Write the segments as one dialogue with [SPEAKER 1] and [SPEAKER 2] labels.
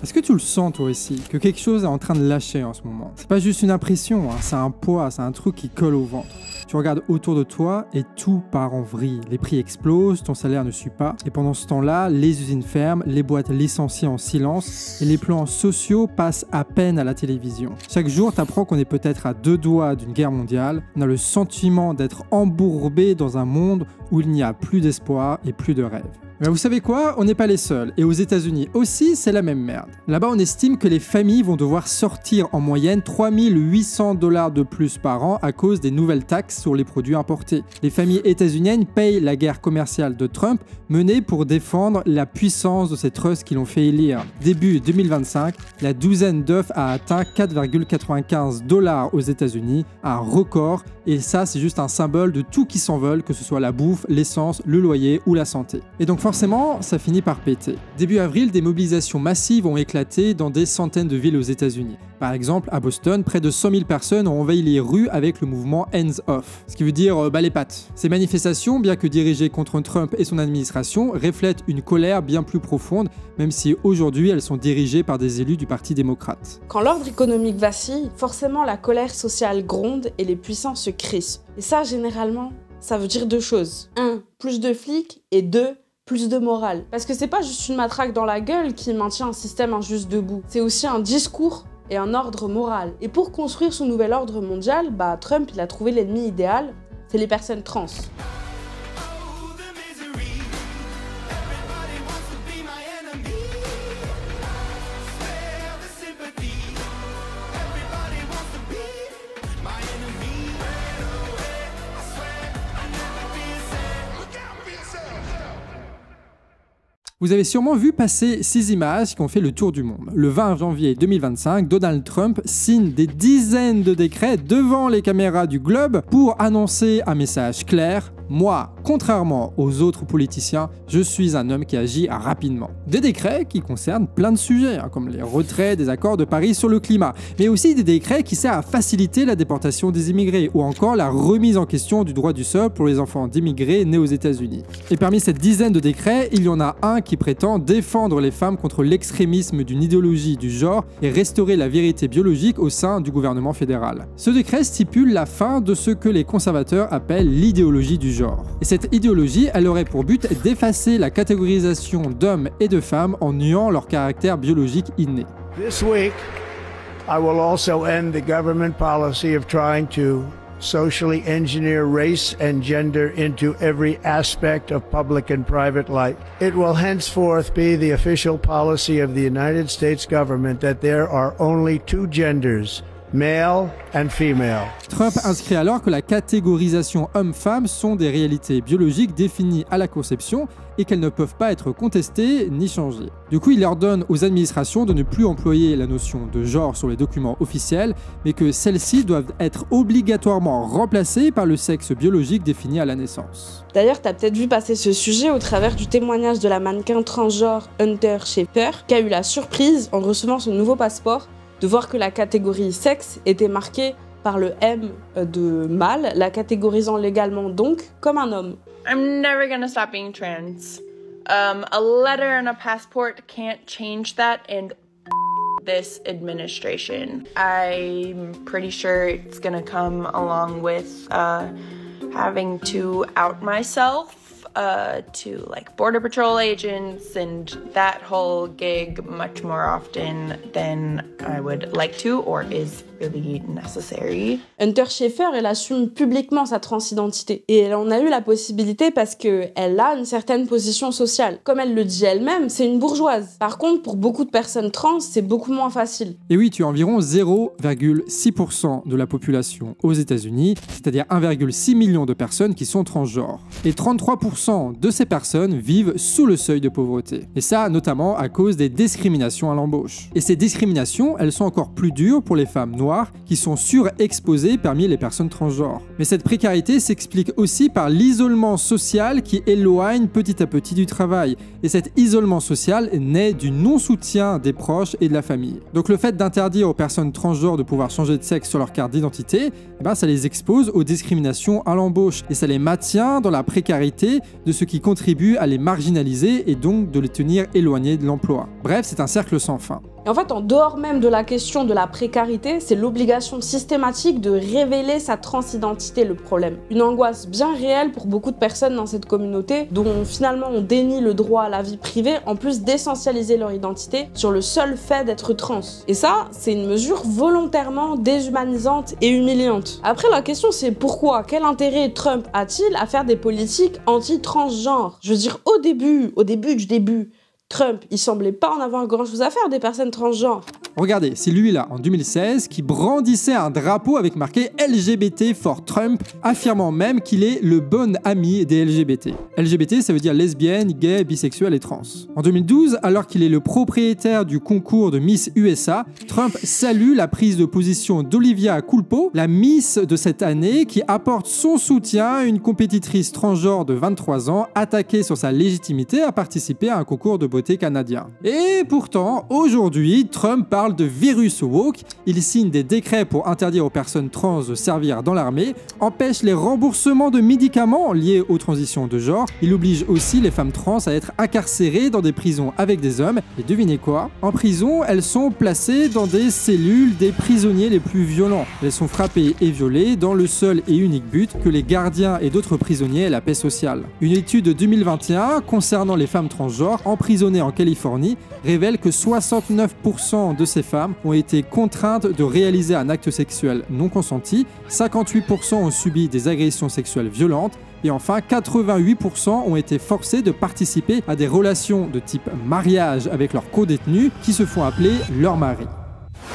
[SPEAKER 1] Est-ce que tu le sens toi aussi, que quelque chose est en train de lâcher en ce moment? C'est pas juste une impression, hein, c'est un poids, c'est un truc qui colle au ventre. Tu regardes autour de toi et tout part en vrille. Les prix explosent, ton salaire ne suit pas. Et pendant ce temps-là, les usines ferment, les boîtes licencient en silence et les plans sociaux passent à peine à la télévision. Chaque jour, tu apprends qu'on est peut-être à 2 doigts d'une guerre mondiale. On a le sentiment d'être embourbé dans un monde où il n'y a plus d'espoir et plus de rêve. Mais vous savez quoi? On n'est pas les seuls. Et aux États-Unis aussi, c'est la même merde. Là-bas, on estime que les familles vont devoir sortir en moyenne 3 800 $ de plus par an à cause des nouvelles taxes sur les produits importés. Les familles états-uniennes payent la guerre commerciale de Trump menée pour défendre la puissance de ces trusts qui l'ont fait élire. Début 2025, la douzaine d'œufs a atteint 4,95 $ aux États-Unis, un record. Et ça, c'est juste un symbole de tout qui s'envole, que ce soit la bouffe, l'essence, le loyer ou la santé. Et donc forcément, ça finit par péter. Début avril, des mobilisations massives ont éclaté dans des centaines de villes aux États-Unis. Par exemple, à Boston, près de 100 000 personnes ont envahi les rues avec le mouvement Hands Off, ce qui veut dire les pattes. Ces manifestations, bien que dirigées contre Trump et son administration, reflètent une colère bien plus profonde, même si aujourd'hui elles sont dirigées par des élus du Parti démocrate.
[SPEAKER 2] Quand l'ordre économique vacille, forcément la colère sociale gronde et les puissants se crispent. Et ça, généralement, ça veut dire 2 choses. 1. Plus de flics et 2. Plus de morale. Parce que c'est pas juste une matraque dans la gueule qui maintient un système injuste debout. C'est aussi un discours et un ordre moral. Et pour construire son nouvel ordre mondial, Trump il a trouvé l'ennemi idéal, c'est les personnes trans.
[SPEAKER 1] Vous avez sûrement vu passer ces images qui ont fait le tour du monde. Le 20 janvier 2025, Donald Trump signe des dizaines de décrets devant les caméras du Globe pour annoncer un message clair. Moi, contrairement aux autres politiciens, je suis un homme qui agit rapidement. Des décrets qui concernent plein de sujets, comme les retraits des accords de Paris sur le climat, mais aussi des décrets qui servent à faciliter la déportation des immigrés ou encore la remise en question du droit du sol pour les enfants d'immigrés nés aux États-Unis. Et parmi cette dizaine de décrets, il y en a un qui prétend défendre les femmes contre l'extrémisme d'une idéologie du genre et restaurer la vérité biologique au sein du gouvernement fédéral. Ce décret stipule la fin de ce que les conservateurs appellent l'idéologie du genre. Et cette idéologie, elle aurait pour but d'effacer la catégorisation d'hommes et de femmes en niant leur caractère biologique inné.
[SPEAKER 3] This week, I will also end the government policy of trying to socially engineer race and gender into every aspect of public and private life. It will henceforth be the official policy of the United States government that there are only 2 genders, male and female.
[SPEAKER 1] Trump inscrit alors que la catégorisation homme-femme sont des réalités biologiques définies à la conception et qu'elles ne peuvent pas être contestées ni changées. Du coup, il ordonne aux administrations de ne plus employer la notion de genre sur les documents officiels, mais que celles-ci doivent être obligatoirement remplacées par le sexe biologique défini à la naissance.
[SPEAKER 2] D'ailleurs, t'as peut-être vu passer ce sujet au travers du témoignage de la mannequin transgenre Hunter Schafer, qui a eu la surprise, en recevant son nouveau passeport, de voir que la catégorie sexe était marquée par le M de mâle, la catégorisant légalement donc comme un homme.
[SPEAKER 4] I'm never gonna stop being trans. A letter and a passport can't change that, and this administration. I'm pretty sure it's gonna come along with having to out myself to like border patrol agents and that whole gig much more often than I would like to or is really necessary.
[SPEAKER 2] Hunter Schafer, elle assume publiquement sa transidentité et elle en a eu la possibilité parce qu'elle a une certaine position sociale. Comme elle le dit elle-même, c'est une bourgeoise. Par contre, pour beaucoup de personnes trans, c'est beaucoup moins facile.
[SPEAKER 1] Et oui, tu as environ 0,6% de la population aux États-Unis, c'est-à-dire 1,6 million de personnes qui sont transgenres. Et 33% de ces personnes vivent sous le seuil de pauvreté. Et ça, notamment à cause des discriminations à l'embauche. Et ces discriminations, elles sont encore plus dures pour les femmes noires qui sont surexposées parmi les personnes transgenres. Mais cette précarité s'explique aussi par l'isolement social qui éloigne petit à petit du travail. Et cet isolement social naît du non-soutien des proches et de la famille. Donc le fait d'interdire aux personnes transgenres de pouvoir changer de sexe sur leur carte d'identité, ça les expose aux discriminations à l'embauche et ça les maintient dans la précarité de ce qui contribue à les marginaliser et donc de les tenir éloignés de l'emploi. Bref, c'est un cercle sans fin.
[SPEAKER 2] Et en fait, en dehors même de la question de la précarité, c'est l'obligation systématique de révéler sa transidentité le problème. Une angoisse bien réelle pour beaucoup de personnes dans cette communauté, dont finalement on dénie le droit à la vie privée, en plus d'essentialiser leur identité sur le seul fait d'être trans. Et ça, c'est une mesure volontairement déshumanisante et humiliante. Après, la question c'est pourquoi? Quel intérêt Trump a-t-il à faire des politiques anti-transgenres? Je veux dire, au début du début, Trump, il semblait pas en avoir grand-chose à faire des personnes transgenres.
[SPEAKER 1] Regardez, c'est lui-là, en 2016, qui brandissait un drapeau avec marqué LGBT for Trump, affirmant même qu'il est le bon ami des LGBT. LGBT, ça veut dire lesbienne, gay, bisexuel et trans. En 2012, alors qu'il est le propriétaire du concours de Miss USA, Trump salue la prise de position d'Olivia Culpo, la Miss de cette année, qui apporte son soutien à une compétitrice transgenre de 23 ans, attaquée sur sa légitimité à participer à un concours de beauté canadien. Et pourtant, aujourd'hui, Trump parle de virus woke, il signe des décrets pour interdire aux personnes trans de servir dans l'armée, empêche les remboursements de médicaments liés aux transitions de genre, il oblige aussi les femmes trans à être incarcérées dans des prisons avec des hommes, et devinez quoi? En prison, elles sont placées dans des cellules des prisonniers les plus violents. Elles sont frappées et violées dans le seul et unique but que les gardiens et d'autres prisonniers aient la paix sociale. Une étude de 2021 concernant les femmes transgenres emprisonnées en Californie révèle que 69% de ces femmes ont été contraintes de réaliser un acte sexuel non consenti, 58% ont subi des agressions sexuelles violentes et enfin 88% ont été forcées de participer à des relations de type mariage avec leurs co-détenus qui se font appeler leur mari.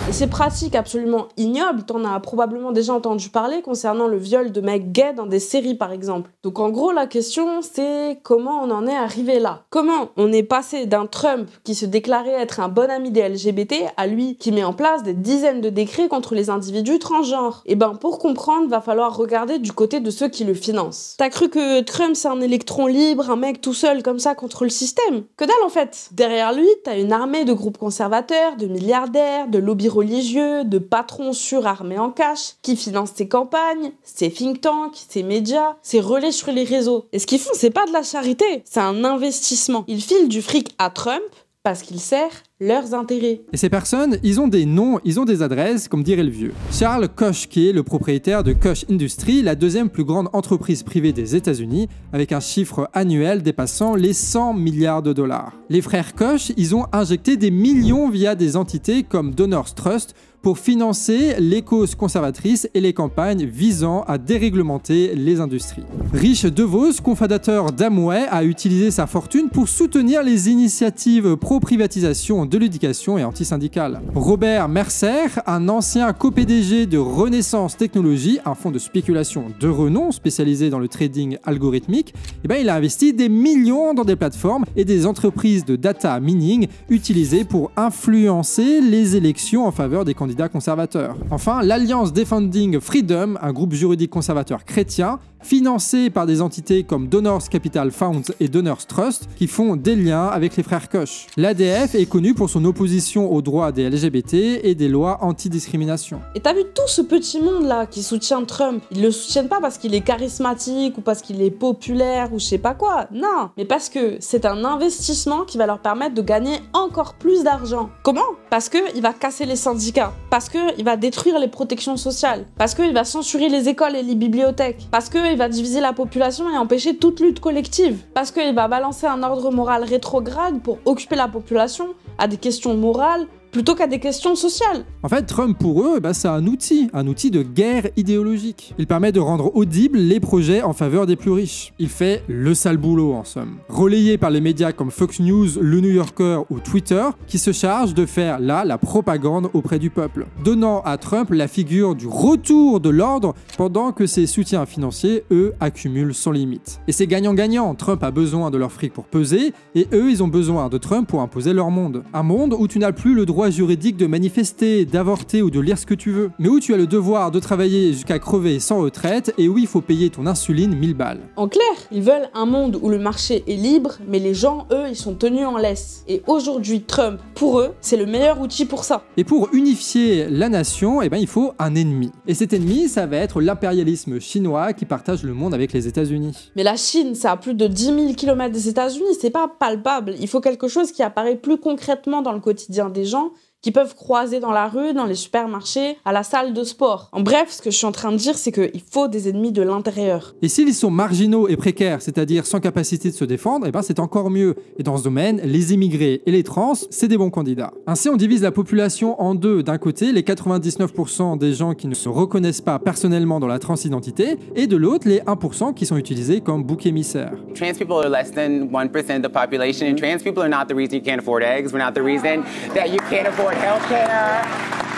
[SPEAKER 2] Et ces pratiques absolument ignobles, t'en as probablement déjà entendu parler concernant le viol de mecs gays dans des séries par exemple. Donc en gros la question c'est comment on en est arrivé là? Comment on est passé d'un Trump qui se déclarait être un bon ami des LGBT à lui qui met en place des dizaines de décrets contre les individus transgenres? Et ben pour comprendre, va falloir regarder du côté de ceux qui le financent. T'as cru que Trump c'est un électron libre, un mec tout seul comme ça contre le système? Que dalle en fait! Derrière lui, t'as une armée de groupes conservateurs, de milliardaires, de lobbies religieux, de patrons surarmés en cash, qui financent ses campagnes, ses think tanks, ses médias, ses relais sur les réseaux. Et ce qu'ils font, c'est pas de la charité, c'est un investissement. Ils filent du fric à Trump parce qu'il sert leurs intérêts.
[SPEAKER 1] Et ces personnes, ils ont des noms, ils ont des adresses, comme dirait le vieux. Charles Koch, qui est le propriétaire de Koch Industries, la deuxième plus grande entreprise privée des États-Unis, avec un chiffre annuel dépassant les 100 milliards de dollars. Les frères Koch, ils ont injecté des millions via des entités comme Donors Trust pour financer les causes conservatrices et les campagnes visant à déréglementer les industries. Rich DeVos, cofondateur d'Amway, a utilisé sa fortune pour soutenir les initiatives pro-privatisation de l'éducation et antisyndicale. Robert Mercer, un ancien co-PDG de Renaissance Technologies, un fonds de spéculation de renom spécialisé dans le trading algorithmique, il a investi des millions dans des plateformes et des entreprises de data mining utilisées pour influencer les élections en faveur des candidats conservateurs. Enfin, l'Alliance Defending Freedom, un groupe juridique conservateur chrétien, financé par des entités comme Donors Capital Funds et Donors Trust, qui font des liens avec les frères Koch. L'ADF est connu pour son opposition aux droits des LGBT et des lois anti-discrimination.
[SPEAKER 2] Et t'as vu tout ce petit monde-là qui soutient Trump? Ils le soutiennent pas parce qu'il est charismatique ou parce qu'il est populaire ou je sais pas quoi, non, mais parce que c'est un investissement qui va leur permettre de gagner encore plus d'argent. Comment? Parce qu'il va casser les syndicats, parce qu'il va détruire les protections sociales, parce qu'il va censurer les écoles et les bibliothèques, parce qu'il va diviser la population et empêcher toute lutte collective, parce qu'il va balancer un ordre moral rétrograde pour occuper la population à des questions morales plutôt qu'à des questions sociales.
[SPEAKER 1] En fait, Trump, pour eux, c'est un outil de guerre idéologique. Il permet de rendre audibles les projets en faveur des plus riches. Il fait le sale boulot, en somme. Relayé par les médias comme Fox News, Le New Yorker ou Twitter, qui se chargent de faire là la propagande auprès du peuple, donnant à Trump la figure du retour de l'ordre pendant que ses soutiens financiers, eux, accumulent sans limite. Et c'est gagnant-gagnant. Trump a besoin de leur fric pour peser, et eux, ils ont besoin de Trump pour imposer leur monde. Un monde où tu n'as plus le droit droit juridique de manifester, d'avorter ou de lire ce que tu veux, mais où tu as le devoir de travailler jusqu'à crever sans retraite et où il faut payer ton insuline 1000 balles.
[SPEAKER 2] En clair, ils veulent un monde où le marché est libre, mais les gens, eux, ils sont tenus en laisse. Et aujourd'hui, Trump, pour eux, c'est le meilleur outil pour ça.
[SPEAKER 1] Et pour unifier la nation, il faut un ennemi. Et cet ennemi, ça va être l'impérialisme chinois qui partage le monde avec les États-Unis.
[SPEAKER 2] Mais la Chine, c'est à plus de 10 000 km des États-Unis, c'est pas palpable. Il faut quelque chose qui apparaît plus concrètement dans le quotidien des gens, qui peuvent croiser dans la rue, dans les supermarchés, à la salle de sport. En bref, ce que je suis en train de dire, c'est qu'il faut des ennemis de l'intérieur.
[SPEAKER 1] Et s'ils sont marginaux et précaires, c'est-à-dire sans capacité de se défendre, c'est encore mieux. Et dans ce domaine, les immigrés et les trans, c'est des bons candidats. Ainsi, on divise la population en deux. D'un côté, les 99% des gens qui ne se reconnaissent pas personnellement dans la transidentité, et de l'autre, les 1% qui sont utilisés comme bouc émissaire.
[SPEAKER 5] Trans people are less than 1% of the population, and trans people are not the reason you can't afford eggs. We're not the reason that you can't afford healthcare.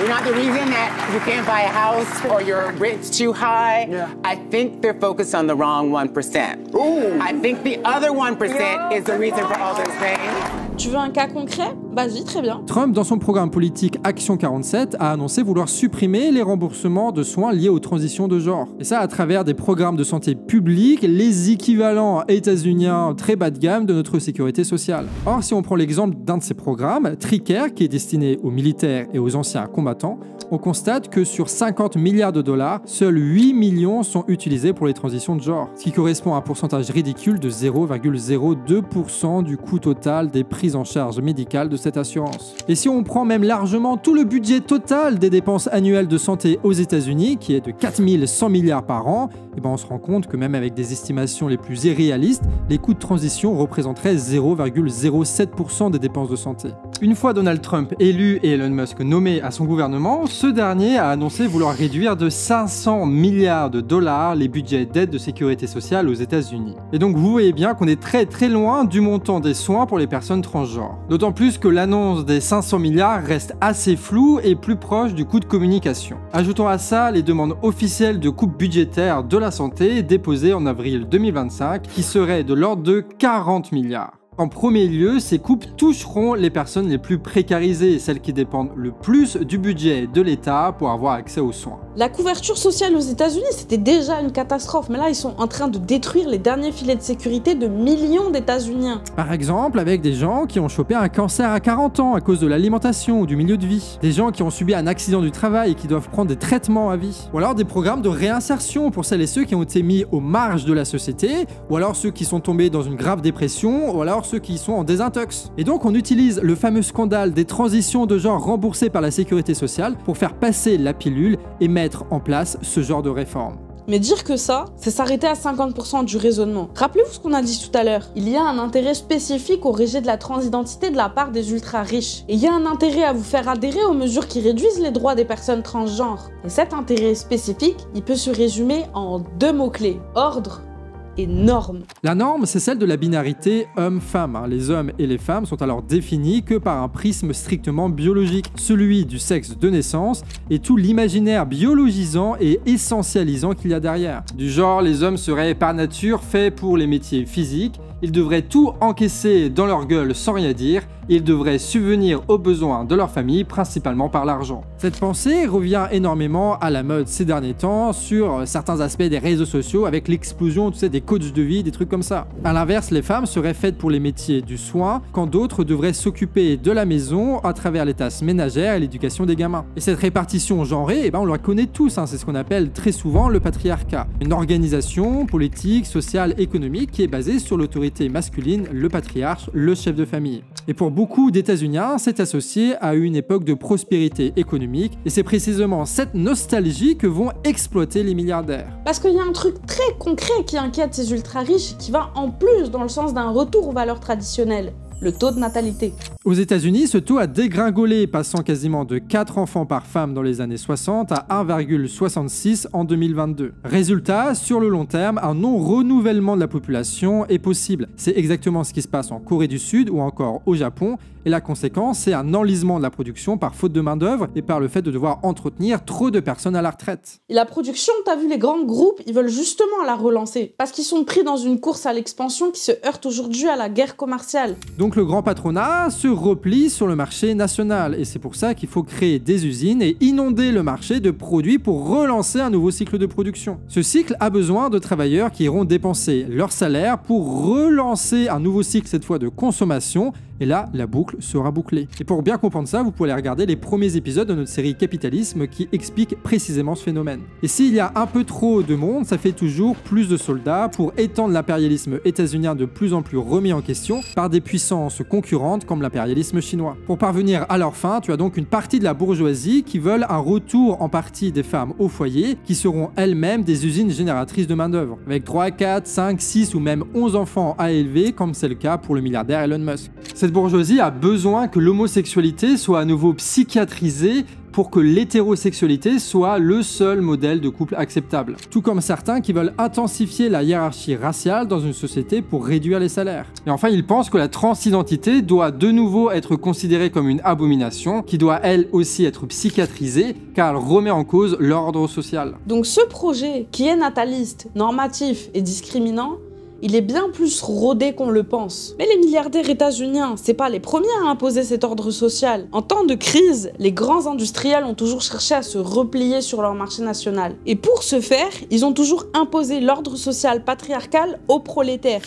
[SPEAKER 5] We're not the reason that you can't buy a house or your rent's too high. Yeah. I think they're focused on the wrong 1%. Ooh. I think the other 1% is the reason for all those things.
[SPEAKER 2] Tu veux un cas concret? Vas-y, très bien.
[SPEAKER 1] Trump, dans son programme politique Action 47, a annoncé vouloir supprimer les remboursements de soins liés aux transitions de genre. Et ça à travers des programmes de santé publique, les équivalents états-uniens très bas de gamme de notre sécurité sociale. Or, si on prend l'exemple d'un de ces programmes, TRICARE, qui est destiné aux militaires et aux anciens combattants, on constate que sur 50 milliards de dollars, seuls 8 millions sont utilisés pour les transitions de genre, ce qui correspond à un pourcentage ridicule de 0,02% du coût total des prises en charge médicales de cette assurance. Et si on prend même largement tout le budget total des dépenses annuelles de santé aux États-Unis, qui est de 4100 milliards par an, on se rend compte que même avec des estimations les plus irréalistes, les coûts de transition représenteraient 0,07% des dépenses de santé. Une fois Donald Trump élu et Elon Musk nommé à son gouvernement, ce dernier a annoncé vouloir réduire de 500 milliards de dollars les budgets d'aide de sécurité sociale aux États-Unis. Et donc vous voyez bien qu'on est très loin du montant des soins pour les personnes transgenres. D'autant plus que l'annonce des 500 milliards reste assez floue et plus proche du coût de communication. Ajoutons à ça les demandes officielles de coupe budgétaire de la santé déposées en avril 2025 qui seraient de l'ordre de 40 milliards. En premier lieu, ces coupes toucheront les personnes les plus précarisées, celles qui dépendent le plus du budget de l'État pour avoir accès aux soins.
[SPEAKER 2] La couverture sociale aux États-Unis, c'était déjà une catastrophe, mais là, ils sont en train de détruire les derniers filets de sécurité de millions d'États-Uniens.
[SPEAKER 1] Par exemple, avec des gens qui ont chopé un cancer à 40 ans à cause de l'alimentation ou du milieu de vie, des gens qui ont subi un accident du travail et qui doivent prendre des traitements à vie, ou alors des programmes de réinsertion pour celles et ceux qui ont été mis aux marges de la société, ou alors ceux qui sont tombés dans une grave dépression, ou alors ceux qui sont en désintox. Et donc on utilise le fameux scandale des transitions de genre remboursées par la sécurité sociale pour faire passer la pilule et mettre en place ce genre de réforme.
[SPEAKER 2] Mais dire que ça, c'est s'arrêter à 50% du raisonnement. Rappelez-vous ce qu'on a dit tout à l'heure. Il y a un intérêt spécifique au rejet de la transidentité de la part des ultra-riches. Et il y a un intérêt à vous faire adhérer aux mesures qui réduisent les droits des personnes transgenres. Et cet intérêt spécifique, il peut se résumer en deux mots-clés. Ordre et norme.
[SPEAKER 1] La norme, c'est celle de la binarité homme-femme. Les hommes et les femmes sont alors définis que par un prisme strictement biologique, celui du sexe de naissance et tout l'imaginaire biologisant et essentialisant qu'il y a derrière. Du genre, les hommes seraient par nature faits pour les métiers physiques, ils devraient tout encaisser dans leur gueule sans rien dire, et ils devraient subvenir aux besoins de leur famille, principalement par l'argent. Cette pensée revient énormément à la mode ces derniers temps sur certains aspects des réseaux sociaux avec l'explosion des coachs de vie, des trucs comme ça. A l'inverse, les femmes seraient faites pour les métiers du soin, quand d'autres devraient s'occuper de la maison à travers les tâches ménagères et l'éducation des gamins. Et cette répartition genrée, on la connaît tous, c'est ce qu'on appelle très souvent le patriarcat. Une organisation politique, sociale, économique qui est basée sur l'autorité masculine, le patriarche, le chef de famille. Et pour beaucoup d'États-Uniens, c'est associé à une époque de prospérité économique, et c'est précisément cette nostalgie que vont exploiter les milliardaires.
[SPEAKER 2] Parce qu'il y a un truc très concret qui inquiète ces ultra-riches et qui va en plus dans le sens d'un retour aux valeurs traditionnelles. Le taux de natalité.
[SPEAKER 1] Aux États-Unis, ce taux a dégringolé, passant quasiment de 4 enfants par femme dans les années 60 à 1,66 en 2022. Résultat, sur le long terme, un non-renouvellement de la population est possible. C'est exactement ce qui se passe en Corée du Sud ou encore au Japon, et la conséquence, c'est un enlisement de la production par faute de main-d'œuvre et par le fait de devoir entretenir trop de personnes à la retraite.
[SPEAKER 2] Et la production, t'as vu, les grands groupes, ils veulent justement la relancer, parce qu'ils sont pris dans une course à l'expansion qui se heurte aujourd'hui à la guerre commerciale.
[SPEAKER 1] Donc le grand patronat se replie sur le marché national et c'est pour ça qu'il faut créer des usines et inonder le marché de produits pour relancer un nouveau cycle de production. Ce cycle a besoin de travailleurs qui iront dépenser leur salaire pour relancer un nouveau cycle, cette fois de consommation. Et là, la boucle sera bouclée. Et pour bien comprendre ça, vous pouvez aller regarder les premiers épisodes de notre série Capitalisme qui expliquent précisément ce phénomène. Et s'il y a un peu trop de monde, ça fait toujours plus de soldats pour étendre l'impérialisme états-unien de plus en plus remis en question par des puissances concurrentes comme l'impérialisme chinois. Pour parvenir à leur fin, tu as donc une partie de la bourgeoisie qui veulent un retour en partie des femmes au foyer, qui seront elles-mêmes des usines génératrices de main-d'œuvre, avec 3, 4, 5, 6 ou même 11 enfants à élever, comme c'est le cas pour le milliardaire Elon Musk. Cette bourgeoisie a besoin que l'homosexualité soit à nouveau psychiatrisée pour que l'hétérosexualité soit le seul modèle de couple acceptable. Tout comme certains qui veulent intensifier la hiérarchie raciale dans une société pour réduire les salaires. Et enfin, ils pensent que la transidentité doit de nouveau être considérée comme une abomination, qui doit elle aussi être psychiatrisée, car elle remet en cause l'ordre social.
[SPEAKER 2] Donc ce projet, qui est nataliste, normatif et discriminant, il est bien plus rodé qu'on le pense. Mais les milliardaires états-uniens, c'est pas les premiers à imposer cet ordre social. En temps de crise, les grands industriels ont toujours cherché à se replier sur leur marché national. Et pour ce faire, ils ont toujours imposé l'ordre social patriarcal aux prolétaires.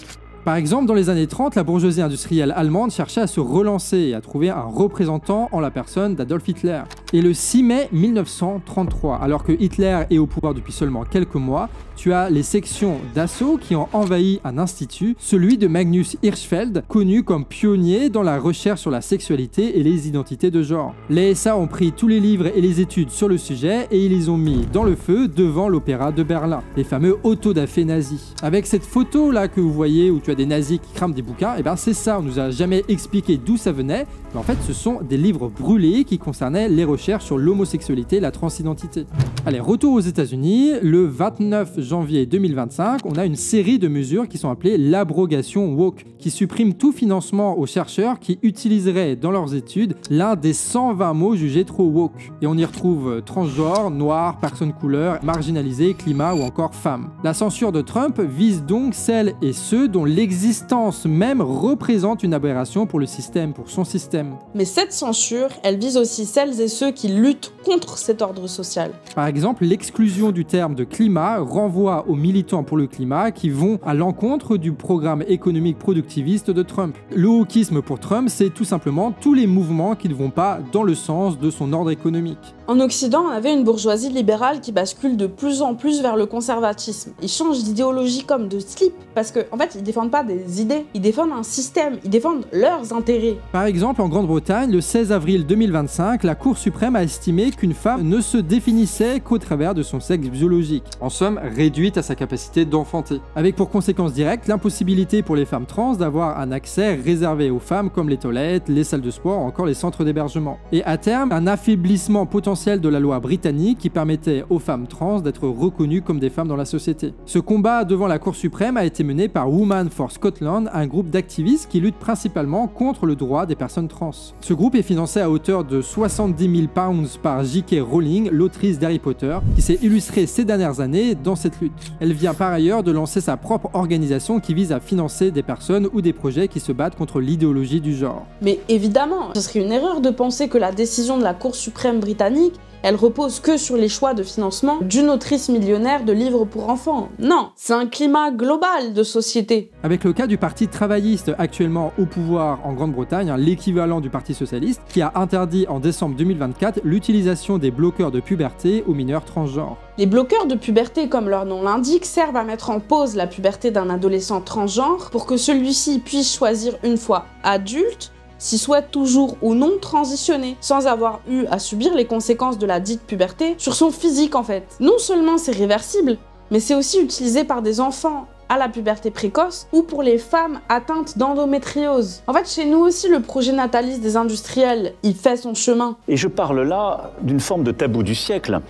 [SPEAKER 1] Par exemple, dans les années 30, la bourgeoisie industrielle allemande cherchait à se relancer et à trouver un représentant en la personne d'Adolf Hitler. Et le 6 mai 1933, alors que Hitler est au pouvoir depuis seulement quelques mois, tu as les sections d'assaut qui ont envahi un institut, celui de Magnus Hirschfeld, connu comme pionnier dans la recherche sur la sexualité et les identités de genre. Les SA ont pris tous les livres et les études sur le sujet et ils les ont mis dans le feu devant l'opéra de Berlin, les fameux autodafés nazis. Avec cette photo là que vous voyez où tu as des nazis qui crament des bouquins, et ben c'est ça, on nous a jamais expliqué d'où ça venait, mais en fait ce sont des livres brûlés qui concernaient les recherches sur l'homosexualité et la transidentité. Allez, retour aux États-Unis, le 29 janvier 2025, on a une série de mesures qui sont appelées l'abrogation woke, qui supprime tout financement aux chercheurs qui utiliseraient dans leurs études l'un des 120 mots jugés trop woke. Et on y retrouve transgenre, noir, personne couleur, marginalisé, climat ou encore femme. La censure de Trump vise donc celles et ceux dont l'existence même représente une aberration pour le système, pour son système.
[SPEAKER 2] Mais cette censure, elle vise aussi celles et ceux qui luttent contre cet ordre social.
[SPEAKER 1] Par exemple, l'exclusion du terme de climat renvoie aux militants pour le climat qui vont à l'encontre du programme économique productiviste de Trump. Le wokisme pour Trump, c'est tout simplement tous les mouvements qui ne vont pas dans le sens de son ordre économique.
[SPEAKER 2] En Occident, on avait une bourgeoisie libérale qui bascule de plus en plus vers le conservatisme. Ils changent d'idéologie comme de slip, parce qu'en fait, ils défendent pas des idées, ils défendent un système, ils défendent leurs intérêts.
[SPEAKER 1] Par exemple, en Grande-Bretagne, le 16 avril 2025, la Cour suprême a estimé qu'une femme ne se définissait qu'au travers de son sexe biologique, en somme réduite à sa capacité d'enfanter, avec pour conséquence directe l'impossibilité pour les femmes trans d'avoir un accès réservé aux femmes comme les toilettes, les salles de sport ou encore les centres d'hébergement. Et à terme, un affaiblissement potentiel de la loi britannique qui permettait aux femmes trans d'être reconnues comme des femmes dans la société. Ce combat devant la Cour suprême a été mené par Women for Scotland, un groupe d'activistes qui lutte principalement contre le droit des personnes trans. Ce groupe est financé à hauteur de 70 000 pounds par J.K. Rowling, l'autrice d'Harry Potter, qui s'est illustrée ces dernières années dans cette lutte. Elle vient par ailleurs de lancer sa propre organisation qui vise à financer des personnes ou des projets qui se battent contre l'idéologie du genre.
[SPEAKER 2] Mais évidemment, ce serait une erreur de penser que la décision de la Cour suprême britannique, elle repose que sur les choix de financement d'une autrice millionnaire de livres pour enfants. Non, c'est un climat global de société.
[SPEAKER 1] Avec le cas du Parti travailliste actuellement au pouvoir en Grande-Bretagne, l'équivalent du Parti socialiste, qui a interdit en décembre 2024 l'utilisation des bloqueurs de puberté aux mineurs transgenres.
[SPEAKER 2] Les bloqueurs de puberté, comme leur nom l'indique, servent à mettre en pause la puberté d'un adolescent transgenre pour que celui-ci puisse choisir une fois adulte s'il souhaite toujours ou non transitionner, sans avoir eu à subir les conséquences de la dite puberté sur son physique en fait. Non seulement c'est réversible, mais c'est aussi utilisé par des enfants à la puberté précoce ou pour les femmes atteintes d'endométriose. En fait, chez nous aussi, le projet nataliste des industriels, il fait son chemin.
[SPEAKER 6] Et je parle là d'une forme de tabou du siècle.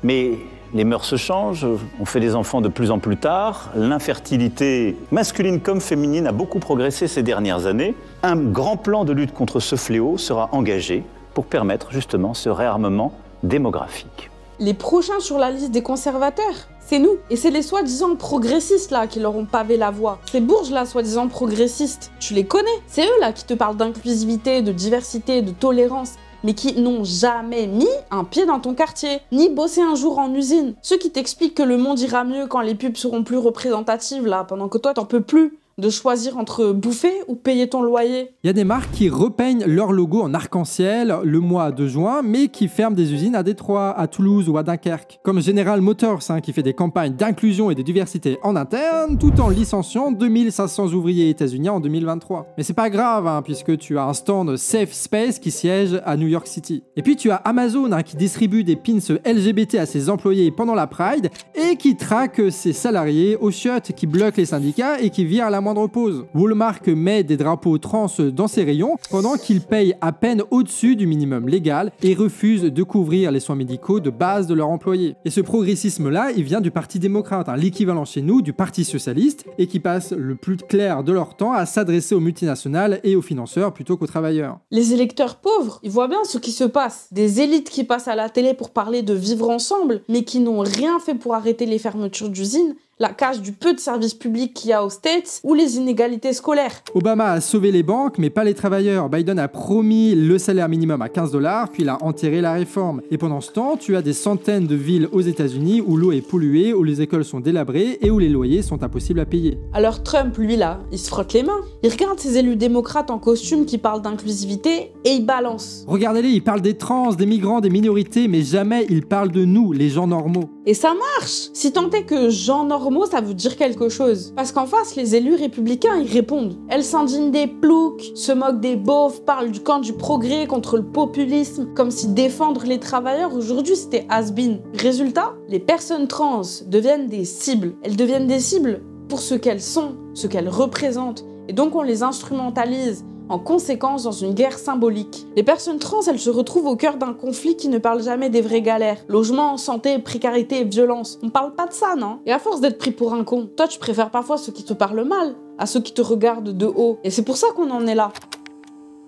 [SPEAKER 6] Mais les mœurs se changent, on fait des enfants de plus en plus tard, l'infertilité masculine comme féminine a beaucoup progressé ces dernières années. Un grand plan de lutte contre ce fléau sera engagé pour permettre justement ce réarmement démographique.
[SPEAKER 2] les prochains sur la liste des conservateurs, c'est nous. Et c'est les soi-disant progressistes là qui leur ont pavé la voie. Ces bourges là, soi-disant progressistes, tu les connais. C'est eux là qui te parlent d'inclusivité, de diversité, de tolérance, mais qui n'ont jamais mis un pied dans ton quartier, ni bossé un jour en usine. Ceux qui t'expliquent que le monde ira mieux quand les pubs seront plus représentatives là, pendant que toi t'en peux plus de choisir entre bouffer ou payer ton loyer.
[SPEAKER 1] Il y a des marques qui repeignent leur logo en arc-en-ciel le mois de juin, mais qui ferment des usines à Détroit, à Toulouse ou à Dunkerque. Comme General Motors, qui fait des campagnes d'inclusion et de diversité en interne, tout en licenciant 2500 ouvriers états-uniens en 2023. Mais c'est pas grave, puisque tu as un stand Safe Space qui siège à New York City. Et puis tu as Amazon qui distribue des pins LGBT à ses employés pendant la Pride et qui traque ses salariés au chiottes, qui bloque les syndicats et qui vire à la moindre pause. Walmart met des drapeaux trans dans ses rayons pendant qu'ils payent à peine au-dessus du minimum légal et refusent de couvrir les soins médicaux de base de leurs employés. Et ce progressisme-là, il vient du Parti démocrate, l'équivalent chez nous du Parti socialiste, et qui passe le plus clair de leur temps à s'adresser aux multinationales et aux financeurs plutôt qu'aux travailleurs.
[SPEAKER 2] Les électeurs pauvres, ils voient bien ce qui se passe. Des élites qui passent à la télé pour parler de vivre ensemble, mais qui n'ont rien fait pour arrêter les fermetures d'usines, la cache du peu de services publics qu'il y a aux States ou les inégalités scolaires.
[SPEAKER 1] Obama a sauvé les banques, mais pas les travailleurs. Biden a promis le salaire minimum à $15, puis il a enterré la réforme. Et pendant ce temps, tu as des centaines de villes aux États-Unis où l'eau est polluée, où les écoles sont délabrées et où les loyers sont impossibles à payer.
[SPEAKER 2] Alors Trump, lui là, il se frotte les mains. Il regarde ses élus démocrates en costume qui parlent d'inclusivité et il balance.
[SPEAKER 1] Regardez-les, il parle des trans, des migrants, des minorités, mais jamais il parle de nous, les gens normaux.
[SPEAKER 2] Et ça marche! Si tant est que gens normaux, ça veut dire quelque chose. Parce qu'en face, les élus républicains, ils répondent. Elles s'indignent des ploucs, se moquent des beaufs, parlent du camp du progrès contre le populisme, comme si défendre les travailleurs aujourd'hui c'était has-been. Résultat, les personnes trans deviennent des cibles. Elles deviennent des cibles pour ce qu'elles sont, ce qu'elles représentent. Et donc on les instrumentalise en conséquence dans une guerre symbolique. Les personnes trans, elles se retrouvent au cœur d'un conflit qui ne parle jamais des vraies galères. Logement, santé, précarité et violence. On parle pas de ça, non? Et à force d'être pris pour un con, toi tu préfères parfois ceux qui te parlent mal à ceux qui te regardent de haut. Et c'est pour ça qu'on en est là.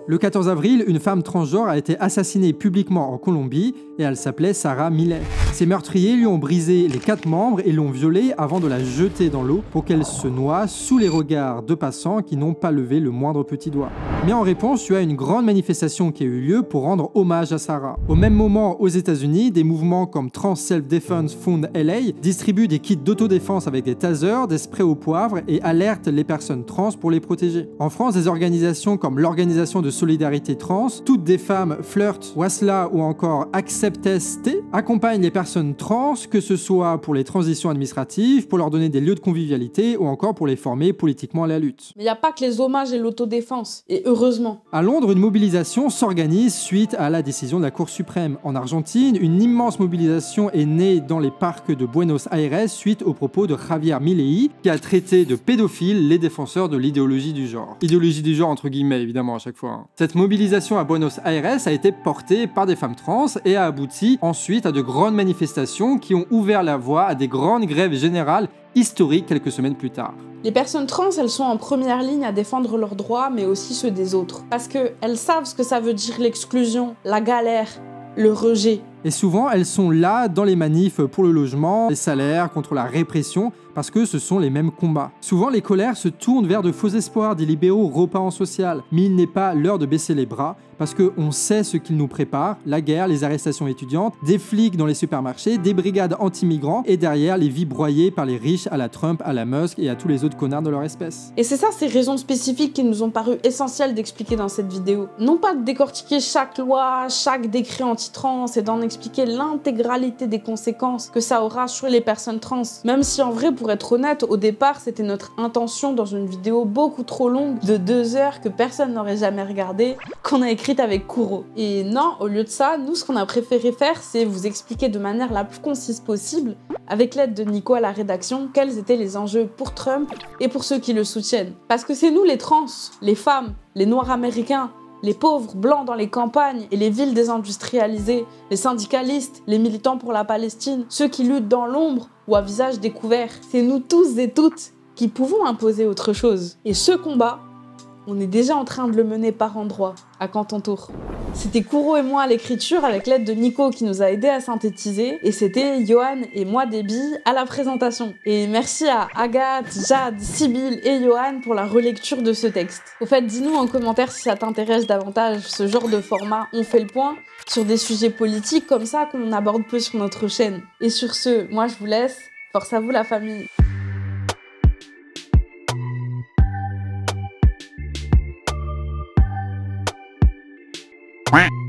[SPEAKER 1] Le 14 avril, une femme transgenre a été assassinée publiquement en Colombie et elle s'appelait Sarah Millet. Ses meurtriers lui ont brisé les 4 membres et l'ont violée avant de la jeter dans l'eau pour qu'elle se noie sous les regards de passants qui n'ont pas levé le moindre petit doigt. Mais en réponse, tu as une grande manifestation qui a eu lieu pour rendre hommage à Sarah. Au même moment, aux États-Unis, des mouvements comme Trans Self-Defense Fund LA distribuent des kits d'autodéfense avec des tasers, des sprays au poivre et alertent les personnes trans pour les protéger. En France, des organisations comme l'Organisation de solidarité trans, toutes des femmes Flirt, Wasla ou encore Acceptest accompagnent les personnes trans, que ce soit pour les transitions administratives, pour leur donner des lieux de convivialité ou encore pour les former politiquement à la lutte.
[SPEAKER 2] Mais il n'y a pas que les hommages et l'autodéfense, et heureusement.
[SPEAKER 1] À Londres, une mobilisation s'organise suite à la décision de la Cour suprême. En Argentine, une immense mobilisation est née dans les parcs de Buenos Aires suite aux propos de Javier Milei, qui a traité de pédophiles les défenseurs de l'idéologie du genre. Idéologie du genre entre guillemets, évidemment, à chaque fois. Cette mobilisation à Buenos Aires a été portée par des femmes trans et a abouti ensuite à de grandes manifestations qui ont ouvert la voie à des grandes grèves générales historiques quelques semaines plus tard.
[SPEAKER 2] Les personnes trans, elles sont en première ligne à défendre leurs droits, mais aussi ceux des autres. Parce qu'elles savent ce que ça veut dire l'exclusion, la galère, le rejet.
[SPEAKER 1] Et souvent, elles sont là dans les manifs pour le logement, les salaires, contre la répression, parce que ce sont les mêmes combats. Souvent, les colères se tournent vers de faux espoirs des libéraux repas en social. Mais il n'est pas l'heure de baisser les bras, parce qu'on sait ce qu'ils nous préparent, la guerre, les arrestations étudiantes, des flics dans les supermarchés, des brigades anti-migrants, et derrière, les vies broyées par les riches à la Trump, à la Musk et à tous les autres connards de leur espèce.
[SPEAKER 2] Et c'est ça, ces raisons spécifiques qui nous ont paru essentielles d'expliquer dans cette vidéo. Non pas de décortiquer chaque loi, chaque décret anti-trans et d'en expliquer l'intégralité des conséquences que ça aura sur les personnes trans. Même si en vrai, pour être honnête, au départ, c'était notre intention dans une vidéo beaucoup trop longue de 2 heures que personne n'aurait jamais regardé, qu'on a écrite avec Kuro. Et non, au lieu de ça, nous, ce qu'on a préféré faire, c'est vous expliquer de manière la plus concise possible, avec l'aide de Nico à la rédaction, quels étaient les enjeux pour Trump et pour ceux qui le soutiennent. Parce que c'est nous les trans, les femmes, les noirs américains, les pauvres blancs dans les campagnes et les villes désindustrialisées, les syndicalistes, les militants pour la Palestine, ceux qui luttent dans l'ombre ou à visage découvert. C'est nous tous et toutes qui pouvons imposer autre chose. Et ce combat, On est déjà en train de le mener par endroits. À quand ton tour? C'était Kouro et moi à l'écriture avec l'aide de Nico qui nous a aidé à synthétiser. Et c'était Johan et moi Déby à la présentation. Et merci à Agathe, Jade, Sybille et Johan pour la relecture de ce texte. Au fait, dis-nous en commentaire si ça t'intéresse davantage ce genre de format. On fait le point sur des sujets politiques comme ça qu'on aborde peu sur notre chaîne. Et sur ce, moi je vous laisse. Force à vous la famille.
[SPEAKER 7] Quack.